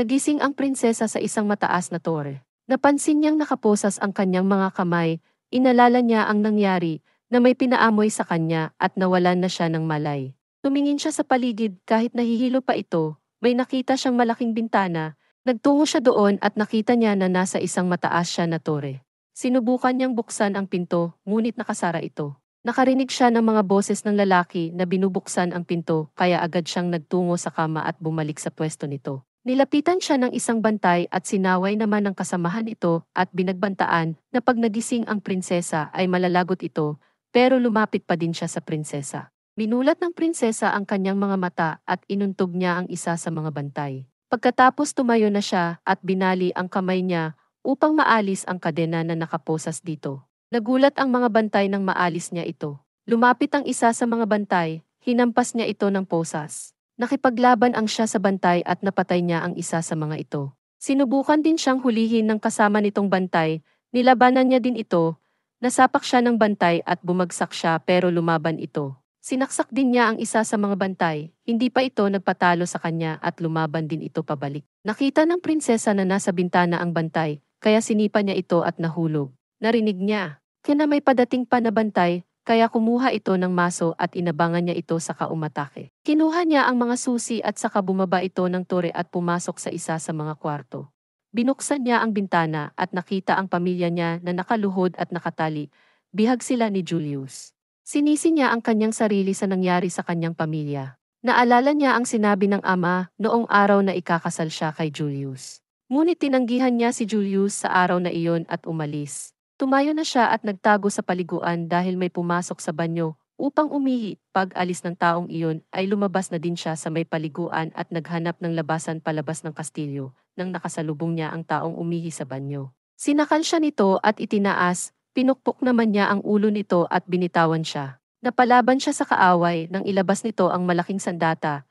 Nagising ang prinsesa sa isang mataas na tore. Napansin niyang nakaposas ang kanyang mga kamay, inalala niya ang nangyari, na may pinaamoy sa kanya at nawalan na siya ng malay. Tumingin siya sa paligid kahit nahihilo pa ito, may nakita siyang malaking bintana. Nagtungo siya doon at nakita niya na nasa isang mataas siya na tore. Sinubukan niyang buksan ang pinto, ngunit nakasara ito. Nakarinig siya ng mga boses ng lalaki na binubuksan ang pinto, kaya agad siyang nagtungo sa kama at bumalik sa pwesto nito. Nilapitan siya ng isang bantay at sinaway naman ng kasamahan ito at binagbantaan na pag nagising ang prinsesa ay malalagot ito, pero lumapit pa din siya sa prinsesa. Minulat ng prinsesa ang kanyang mga mata at inuntog niya ang isa sa mga bantay. Pagkatapos tumayo na siya at binali ang kamay niya upang maalis ang kadena na nakaposas dito. Nagulat ang mga bantay nang maalis niya ito. Lumapit ang isa sa mga bantay, hinampas niya ito ng posas. Nakipaglaban ang siya sa bantay at napatay niya ang isa sa mga ito. Sinubukan din siyang hulihin ng kasama nitong bantay, nilabanan niya din ito, nasapak siya ng bantay at bumagsak siya pero lumaban ito. Sinaksak din niya ang isa sa mga bantay, hindi pa ito nagpatalo sa kanya at lumaban din ito pabalik. Nakita ng prinsesa na nasa bintana ang bantay, kaya sinipa niya ito at nahulog. Narinig niya, kaya may padating pa na bantay, kaya kumuha ito ng maso at inabangan niya ito sa kaumatake. Kinuha niya ang mga susi at saka bumaba ito ng tore at pumasok sa isa sa mga kwarto. Binuksan niya ang bintana at nakita ang pamilya niya na nakaluhod at nakatali. Bihag sila ni Julius. Sinisi niya ang kanyang sarili sa nangyari sa kanyang pamilya. Naalala niya ang sinabi ng ama noong araw na ikakasal siya kay Julius. Ngunit tinanggihan niya si Julius sa araw na iyon at umalis. Tumayo na siya at nagtago sa paliguan dahil may pumasok sa banyo upang umihi. Pag-alis ng taong iyon ay lumabas na din siya sa may paliguan at naghanap ng labasan palabas ng kastilyo nang nakasalubong niya ang taong umihi sa banyo. Sinakal siya nito at itinaas, pinukpok naman niya ang ulo nito at binitawan siya. Napalaban siya sa kaaway nang ilabas nito ang malaking sandata.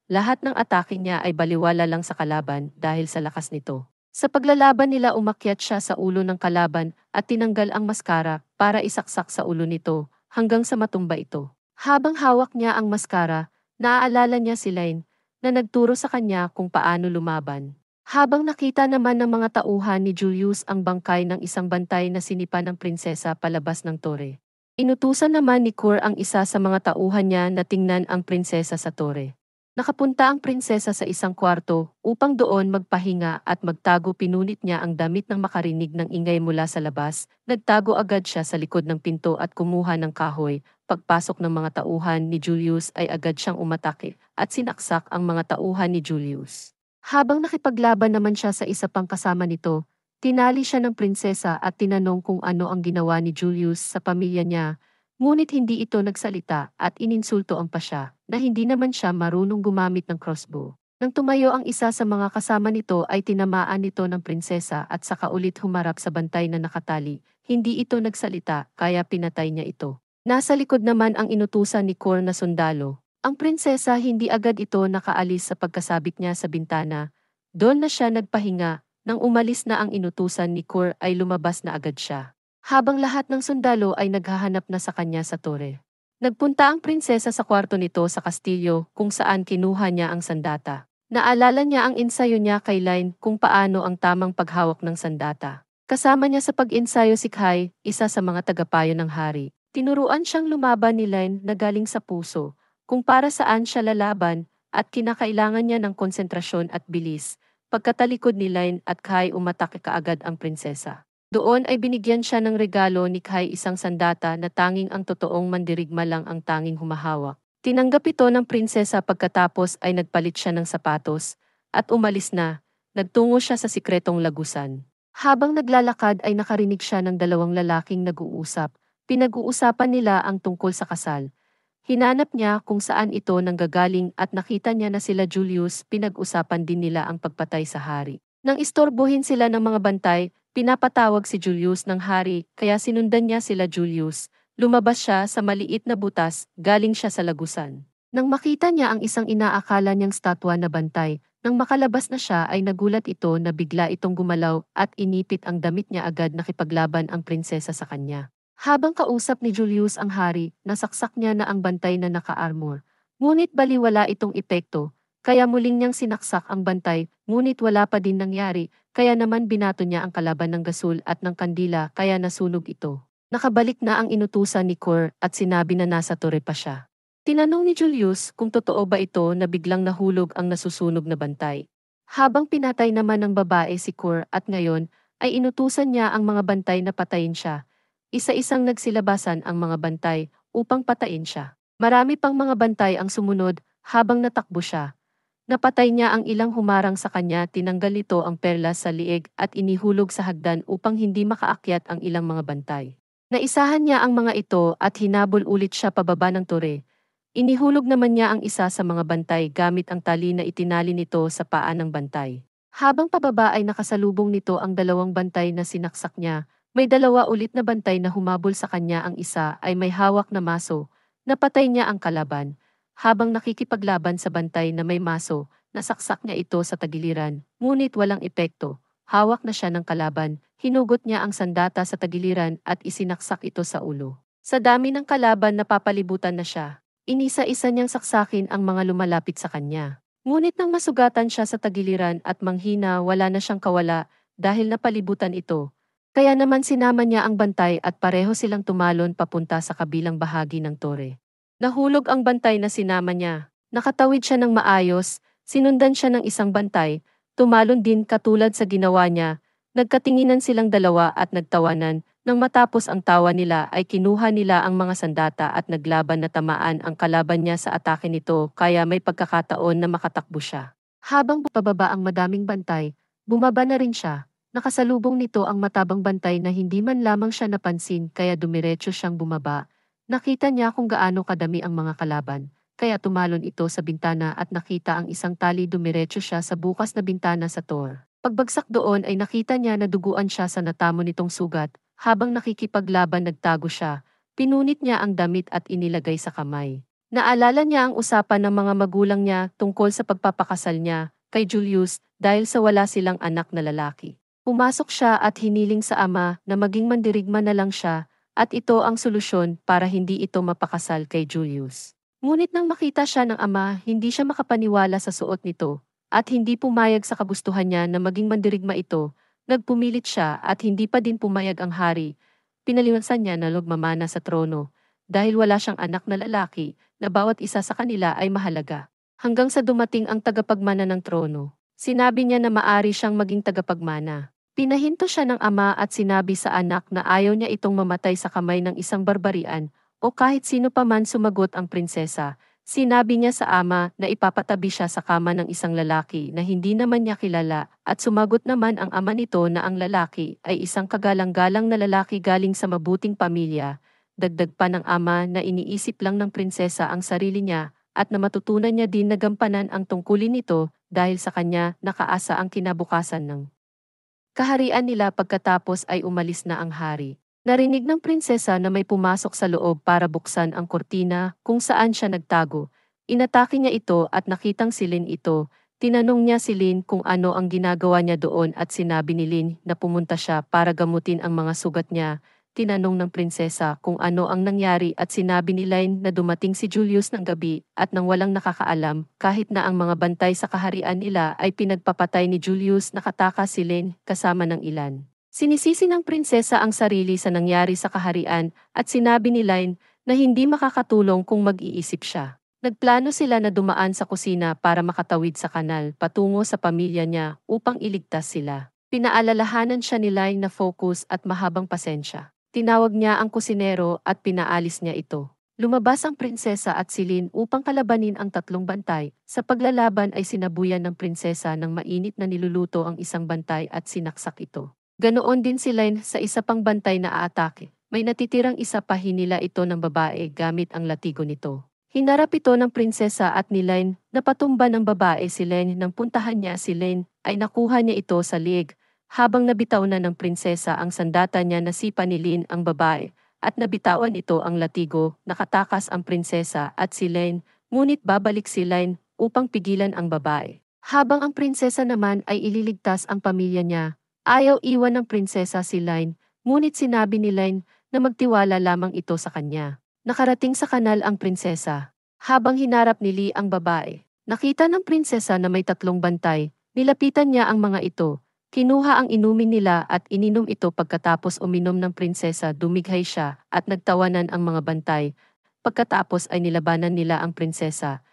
Lahat ng atake niya ay baliwala lang sa kalaban dahil sa lakas nito. Sa paglalaban nila umakyat siya sa ulo ng kalaban at tinanggal ang maskara para isaksak sa ulo nito hanggang sa matumba ito. Habang hawak niya ang maskara, naaalala niya si Line na nagturo sa kanya kung paano lumaban. Habang nakita naman ng mga tauhan ni Julius ang bangkay ng isang bantay na sinipa ng prinsesa palabas ng tore. Inutusan naman ni Cor ang isa sa mga tauhan niya na tingnan ang prinsesa sa tore. Nakapunta ang prinsesa sa isang kwarto upang doon magpahinga at magtago. Pinunit niya ang damit nang makarinig ng ingay mula sa labas. Nagtago agad siya sa likod ng pinto at kumuha ng kahoy. Pagpasok ng mga tauhan ni Julius ay agad siyang umatake at sinaksak ang mga tauhan ni Julius. Habang nakipaglaban naman siya sa isa pang kasama nito, tinali siya ng prinsesa at tinanong kung ano ang ginawa ni Julius sa pamilya niya. Ngunit hindi ito nagsalita at ininsulto ang pa siya na hindi naman siya marunong gumamit ng crossbow. Nang tumayo ang isa sa mga kasama nito ay tinamaan nito ng prinsesa at saka ulit humarap sa bantay na nakatali. Hindi ito nagsalita kaya pinatay niya ito. Nasa likod naman ang inutusan ni Cor na sundalo. Ang prinsesa hindi agad ito nakaalis sa pagkasabit niya sa bintana. Doon na siya nagpahinga. Nang umalis na ang inutusan ni Cor ay lumabas na agad siya. Habang lahat ng sundalo ay naghahanap na sa kanya sa tore. Nagpunta ang prinsesa sa kwarto nito sa kastilyo kung saan kinuha niya ang sandata. Naalala niya ang ensayo niya kay Line kung paano ang tamang paghawak ng sandata. Kasama niya sa pag-ensayo si Kai, isa sa mga tagapayo ng hari. Tinuruan siyang lumaban ni Line na galing sa puso, kung para saan siya lalaban at kinakailangan niya ng konsentrasyon at bilis. Pagkatalikod ni Line at Kai umatake kaagad ang prinsesa. Doon ay binigyan siya ng regalo ni Kai isang sandata na tanging ang totoong mandirigma lang ang tanging humahawak. Tinanggap ito ng prinsesa pagkatapos ay nagpalit siya ng sapatos at umalis na. Nagtungo siya sa sikretong lagusan. Habang naglalakad ay nakarinig siya ng dalawang lalaking nag-uusap. Pinag-uusapan nila ang tungkol sa kasal. Hinanap niya kung saan ito nanggagaling at nakita niya na sila Julius. Pinag-usapan din nila ang pagpatay sa hari. Nang istorbohin sila ng mga bantay, pinapatawag si Julius ng hari, kaya sinundan niya sila Julius. Lumabas siya sa maliit na butas, galing siya sa lagusan. Nang makita niya ang isang inaakala niyang statwa na bantay, nang makalabas na siya ay nagulat ito na bigla itong gumalaw at inipit ang damit niya agad. Nakipaglaban ang prinsesa sa kanya. Habang kausap ni Julius ang hari, nasaksak niya na ang bantay na naka-armor. Ngunit baliwala itong epekto, kaya muling niyang sinaksak ang bantay, ngunit wala pa din nangyari, kaya naman binato niya ang kalaban ng gasol at ng kandila kaya nasunog ito. Nakabalik na ang inutusan ni Cor at sinabi na nasa tore pa siya. Tinanong ni Julius kung totoo ba ito na biglang nahulog ang nasusunog na bantay. Habang pinatay naman ng babae si Cor at ngayon ay inutusan niya ang mga bantay na patayin siya. Isa-isang nagsilabasan ang mga bantay upang patayin siya. Marami pang mga bantay ang sumunod habang natakbo siya. Napatay niya ang ilang humarang sa kanya, tinanggal nito ang perlas sa liig at inihulog sa hagdan upang hindi makaakyat ang ilang mga bantay. Naisahan niya ang mga ito at hinabol ulit siya pababa ng tore. Inihulog naman niya ang isa sa mga bantay gamit ang tali na itinali nito sa paa ng bantay. Habang pababa ay nakasalubong nito ang dalawang bantay na sinaksak niya. May dalawa ulit na bantay na humabol sa kanya, ang isa ay may hawak na maso. Napatay niya ang kalaban. Habang nakikipaglaban sa bantay na may maso, nasaksak niya ito sa tagiliran, ngunit walang epekto. Hawak na siya ng kalaban, hinugot niya ang sandata sa tagiliran at isinaksak ito sa ulo. Sa dami ng kalaban napapalibutan na siya. Inisa-isa niyang saksakin ang mga lumalapit sa kanya. Ngunit nang masugatan siya sa tagiliran at manghina, wala na siyang kawala dahil napalibutan ito. Kaya naman sinama niya ang bantay at pareho silang tumalon papunta sa kabilang bahagi ng tore. Nahulog ang bantay na sinama niya. Nakatawid siya ng maayos, sinundan siya ng isang bantay, tumalon din katulad sa ginawa niya. Nagkatinginan silang dalawa at nagtawanan. Nang matapos ang tawa nila ay kinuha nila ang mga sandata at naglaban na tamaan ang kalaban niya sa atake nito, kaya may pagkakataon na makatakbo siya. Habang pababa ang madaming bantay, bumaba na rin siya. Nakasalubong nito ang matabang bantay na hindi man lamang siya napansin, kaya dumiretso siyang bumaba. Nakita niya kung gaano kadami ang mga kalaban, kaya tumalon ito sa bintana at nakita ang isang tali, dumiretso siya sa bukas na bintana sa tor. Pagbagsak doon ay nakita niya na duguan siya sa natamo nitong sugat. Habang nakikipaglaban nagtago siya, pinunit niya ang damit at inilagay sa kamay. Naalala niya ang usapan ng mga magulang niya tungkol sa pagpapakasal niya kay Julius dahil sa wala silang anak na lalaki. Pumasok siya at hiniling sa ama na maging mandirigma na lang siya at ito ang solusyon para hindi ito mapakasal kay Julius. Ngunit nang makita siya ng ama, hindi siya makapaniwala sa suot nito at hindi pumayag sa kagustuhan niya na maging mandirigma ito. Nagpumilit siya at hindi pa din pumayag ang hari. Pinaliwansan niya na lumamana sa trono dahil wala siyang anak na lalaki na bawat isa sa kanila ay mahalaga. Hanggang sa dumating ang tagapagmana ng trono, sinabi niya na maari siyang maging tagapagmana. Pinahinto siya ng ama at sinabi sa anak na ayaw niya itong mamatay sa kamay ng isang barbarian o kahit sino pa man. Sumagot ang prinsesa. Sinabi niya sa ama na ipapatabi siya sa kama ng isang lalaki na hindi naman niya kilala at sumagot naman ang ama nito na ang lalaki ay isang kagalang-galang na lalaki galing sa mabuting pamilya. Dagdag pa ng ama na iniisip lang ng prinsesa ang sarili niya at na matutunan niya din na gampanan ang tungkulin nito dahil sa kanya nakaasa ang kinabukasan ng kaharian nila. Pagkatapos ay umalis na ang hari. Narinig ng prinsesa na may pumasok sa loob para buksan ang kortina kung saan siya nagtago. Inatake niya ito at nakitang si Lin ito. Tinanong niya si Lin kung ano ang ginagawa niya doon at sinabi ni Lin na pumunta siya para gamutin ang mga sugat niya. Tinanong ng prinsesa kung ano ang nangyari at sinabi ni Lin na dumating si Julius ng gabi at nang walang nakakaalam, kahit na ang mga bantay sa kaharian nila ay pinagpapatay ni Julius, nakatakas si Lin kasama ng ilan. Sinisisi ng prinsesa ang sarili sa nangyari sa kaharian at sinabi ni Lin na hindi makakatulong kung mag-iisip siya. Nagplano sila na dumaan sa kusina para makatawid sa kanal patungo sa pamilya niya upang iligtas sila. Pinaalalahanan siya ni Lin na focus at mahabang pasensya. Tinawag niya ang kusinero at pinaalis niya ito. Lumabas ang prinsesa at si Lin upang kalabanin ang tatlong bantay. Sa paglalaban ay sinabuyan ng prinsesa ng mainit na niluluto ang isang bantay at sinaksak ito. Ganoon din si Lin sa isa pang bantay na aatake. May natitirang isa pa, hinila ito ng babae gamit ang latigo nito. Hinarap ito ng prinsesa at ni Lin, napatumba ng babae si Lin. Nang puntahan niya si Lin, ay nakuha niya ito sa liig. Habang nabitaw na ng prinsesa ang sandata niya, nasipa ni Lin ang babae at nabitawan ito ang latigo. Nakatakas ang prinsesa at si Lin, ngunit babalik si Lin upang pigilan ang babae. Habang ang prinsesa naman ay ililigtas ang pamilya niya, ayaw iwan ng prinsesa si Lin, ngunit sinabi ni Lin na magtiwala lamang ito sa kanya. Nakarating sa kanal ang prinsesa. Habang hinarap ni Li ang babae, Nakita ng prinsesa na may tatlong bantay, nilapitan niya ang mga ito. Kinuha ang inumin nila at ininom ito pagkatapos uminom ng prinsesa dumighay siya at nagtawanan ang mga bantay. Pagkatapos ay nilabanan nila ang prinsesa.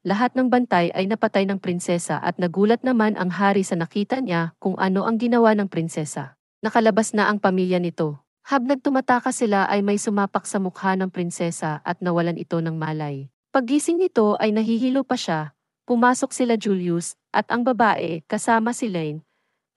Lahat ng bantay ay napatay ng prinsesa at nagulat naman ang hari sa nakita niya kung ano ang ginawa ng prinsesa. Nakalabas na ang pamilya nito. Habang tumataka sila ay may sumapak sa mukha ng prinsesa at nawalan ito ng malay. Paggising nito ay nahihilo pa siya. Pumasok sila Julius at ang babae kasama si Lane.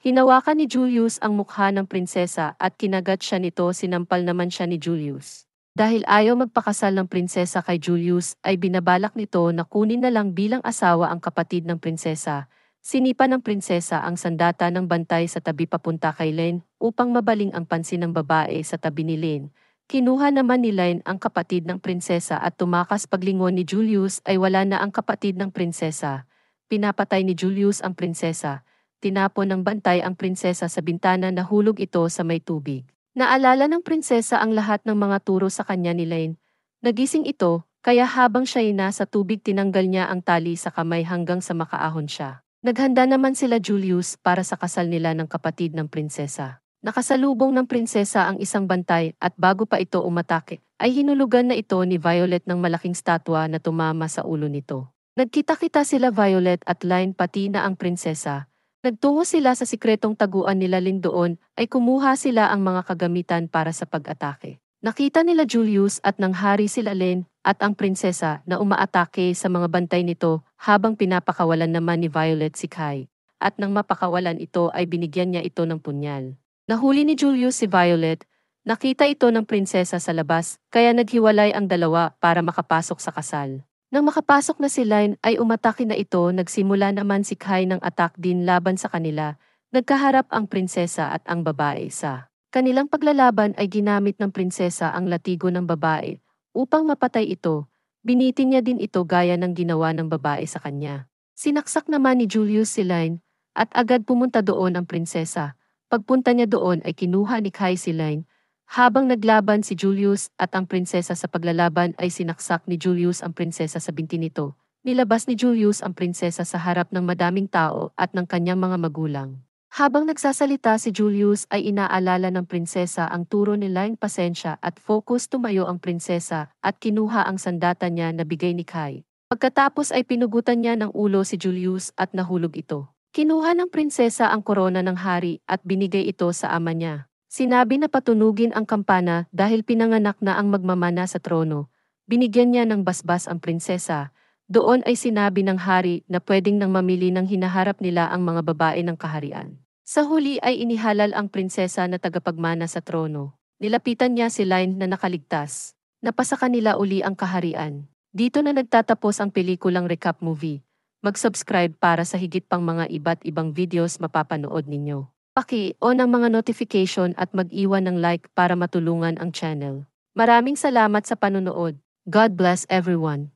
Hinawakan ni Julius ang mukha ng prinsesa at kinagat siya nito, sinampal naman siya ni Julius. Dahil ayaw magpakasal ng prinsesa kay Julius ay binabalak nito na kunin na lang bilang asawa ang kapatid ng prinsesa. Sinipa ng prinsesa ang sandata ng bantay sa tabi papunta kay Lane upang mabaling ang pansin ng babae sa tabi ni Lane. Kinuha naman ni Lane ang kapatid ng prinsesa at tumakas paglingon ni Julius ay wala na ang kapatid ng prinsesa. Pinapatay ni Julius ang prinsesa. Tinapon ng bantay ang prinsesa sa bintana, nahulog ito sa may tubig. Naalala ng prinsesa ang lahat ng mga turo sa kanya ni Lane. Nagising ito, kaya habang siya ay nasa tubig tinanggal niya ang tali sa kamay hanggang sa makaahon siya. Naghanda naman sila Julius para sa kasal nila ng kapatid ng prinsesa. Nakasalubong ng prinsesa ang isang bantay at bago pa ito umatake, ay hinulugan na ito ni Violet ng malaking statwa na tumama sa ulo nito. Nagkita-kita sila Violet at Lane pati na ang prinsesa. Nagtungo sila sa sikretong taguan nila Lane, doon ay kumuha sila ang mga kagamitan para sa pag-atake. Nakita nila Julius at nanghari sila Lane at ang prinsesa na umaatake sa mga bantay nito habang pinapakawalan naman ni Violet si Kai. At nang mapakawalan ito ay binigyan niya ito ng punyal. Nahuli ni Julius si Violet, nakita ito ng prinsesa sa labas kaya naghiwalay ang dalawa para makapasok sa kasal. Nang makapasok na si Lane ay umatake na ito, nagsimula naman si Kai ng attack din laban sa kanila. Nagkaharap ang prinsesa at ang babae sa kanilang paglalaban ay ginamit ng prinsesa ang latigo ng babae upang mapatay ito. Binitin niya din ito gaya ng ginawa ng babae sa kanya. Sinaksak naman ni Julius si Lane at agad pumunta doon ang prinsesa. Pagpunta niya doon ay kinuha ni Kai si Lane. Habang naglaban si Julius at ang prinsesa sa paglalaban ay sinaksak ni Julius ang prinsesa sa binti nito. Nilabas ni Julius ang prinsesa sa harap ng madaming tao at ng kanyang mga magulang. Habang nagsasalita si Julius ay inaalala ng prinsesa ang turo ni Lane, pasensya at focus. Tumayo ang prinsesa at kinuha ang sandata niya na bigay ni Kai. Pagkatapos ay pinugutan niya ng ulo si Julius at nahulog ito. Kinuha ng prinsesa ang korona ng hari at binigay ito sa ama niya. Sinabi na patunugin ang kampana dahil pinanganak na ang magmamana sa trono. Binigyan niya ng basbas ang prinsesa. Doon ay sinabi ng hari na pwedeng nang mamili ng hinaharap nila ang mga babae ng kaharian. Sa huli ay inihalal ang prinsesa na tagapagmana sa trono. Nilapitan niya si Lane na nakaligtas. Napasa kanila uli ang kaharian. Dito na nagtatapos ang pelikulang recap movie. Mag-subscribe para sa higit pang mga iba't ibang videos mapapanood ninyo. Paki-on ang mga notification at mag-iwan ng like para matulungan ang channel. Maraming salamat sa panonood. God bless everyone.